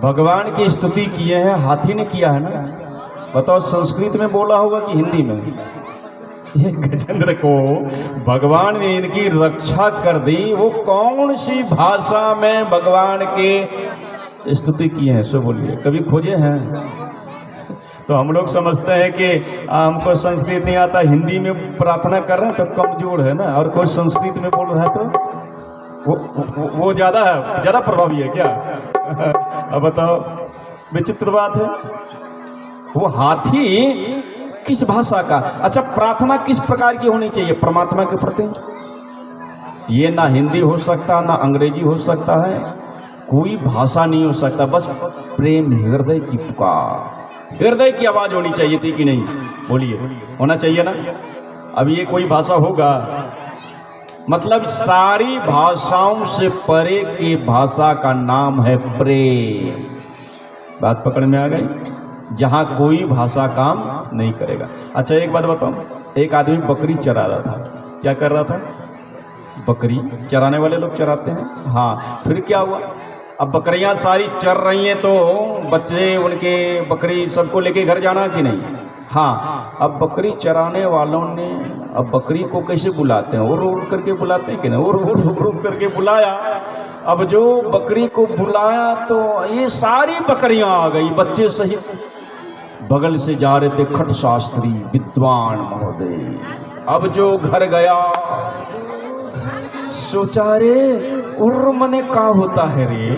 भगवान की स्तुति किए हैं, हाथी ने किया है ना। बताओ संस्कृत में बोला होगा कि हिंदी में? ये गजेंद्र को भगवान ने इनकी रक्षा कर दी। वो कौन सी भाषा में भगवान के स्तुति किए हैं सो बोलिए, कभी खोजे हैं? तो हम लोग समझते हैं कि हमको संस्कृत नहीं आता, हिंदी में प्रार्थना कर रहे हैं तो कमजोर है ना, और कोई संस्कृत में बोल रहा है तो वो ज्यादा प्रभावी है क्या? अब बताओ, विचित्र बात है। वो हाथी किस भाषा का? अच्छा, प्रार्थना किस प्रकार की होनी चाहिए परमात्मा के प्रति? ये ना हिंदी हो सकता, ना अंग्रेजी हो सकता है, कोई भाषा नहीं हो सकता, बस प्रेम, हृदय की पुकार, हृदय की आवाज होनी चाहिए थी कि नहीं? बोलिए, होना चाहिए ना? अब ये कोई भाषा होगा? मतलब सारी भाषाओं से परे की भाषा का नाम है प्रेम। बात पकड़ में आ गई? जहां कोई भाषा काम नहीं करेगा। अच्छा एक बात बताओ, एक आदमी बकरी चरा रहा था। क्या कर रहा था? बकरी चराने वाले लोग चराते हैं। हाँ, फिर क्या हुआ? अब बकरियां सारी चर रही हैं तो बच्चे उनके बकरी सबको लेके घर जाना कि नहीं? हाँ, अब बकरी चराने वालों ने अब बकरी को कैसे बुलाते हैं? उड़ उड़ करके बुलाते हैं कि नहीं? उड़ करके बुलाया। अब जो बकरी को बुलाया तो ये सारी बकरियां आ गई बच्चे सहित। बगल से जा रहे थे खट शास्त्री विद्वान महोदय। अब जो घर गया सोचा, रे उर्र मने का होता है रे?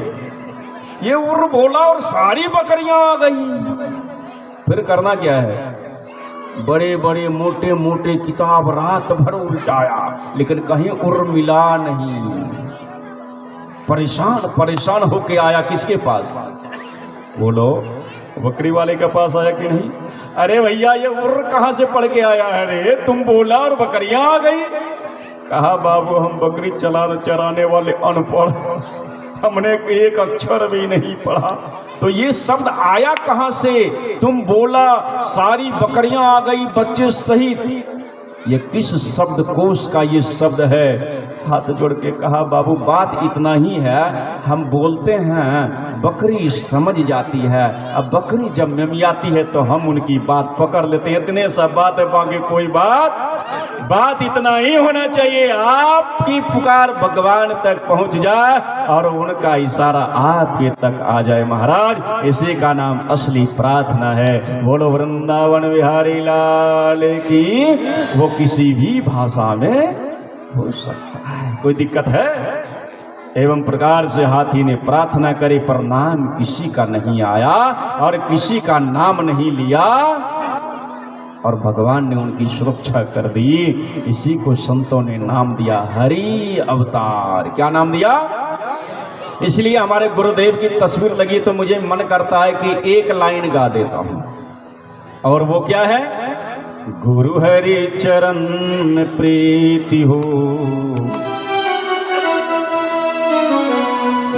ये उर्र बोला और सारी बकरियां आ गई। फिर करना क्या है? बड़े बड़े मोटे मोटे किताब रात भर उल्टाया, लेकिन कहीं उर्र मिला नहीं। परेशान होके आया किसके पास? बोलो, बकरी वाले के पास आया कि नहीं? अरे भैया, ये उर्र कहां से पढ़ के आया है रे? तुम बोला और बकरियां आ गई। कहा, बाबू हम बकरी चराने वाले अनपढ़, हमने एक अक्षर भी नहीं पढ़ा। तो ये शब्द आया कहां से? तुम बोला सारी बकरियां आ गई बच्चे सहित। ये किस शब्द कोश का ये शब्द है? हाथ जोड़ के कहा, बाबू बात इतना ही है, हम बोलते हैं बकरी समझ जाती है। अब बकरी जब मिमियाती है तो हम उनकी बात पकड़ लेते हैं। इतने सब बात है, बाकी कोई बात इतना ही होना चाहिए, आपकी पुकार भगवान तक पहुंच जाए और उनका इशारा आपके तक आ जाए। महाराज, इसी का नाम असली प्रार्थना है। बोलो वृंदावन बिहारी लाल की। वो किसी भी भाषा में हो सकता है, कोई दिक्कत है? एवं प्रकार से हाथी ने प्रार्थना करे, पर नाम किसी का नहीं आया और किसी का नाम नहीं लिया, और भगवान ने उनकी सुरक्षा कर दी। इसी को संतों ने नाम दिया हरि अवतार। क्या नाम दिया? इसलिए हमारे गुरुदेव की तस्वीर लगी तो मुझे मन करता है कि एक लाइन गा देता हूं, और वो क्या है? गुरु हरि चरण प्रीति हो,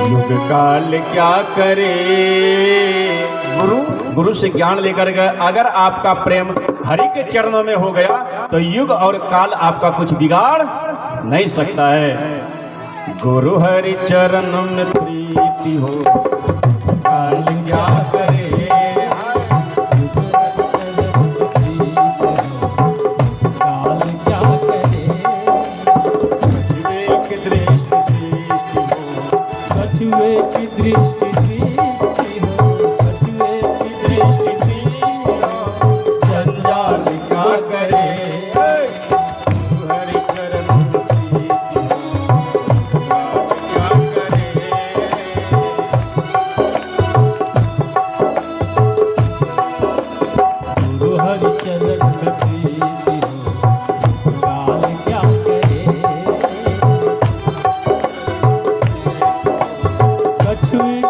युग काल क्या करे। गुरु से ज्ञान लेकर गए, अगर आपका प्रेम हरि के चरणों में हो गया तो युग और काल आपका कुछ बिगाड़ नहीं सकता है। गुरु हरि चरण में प्रीति हो, काल क्या करे। कछुए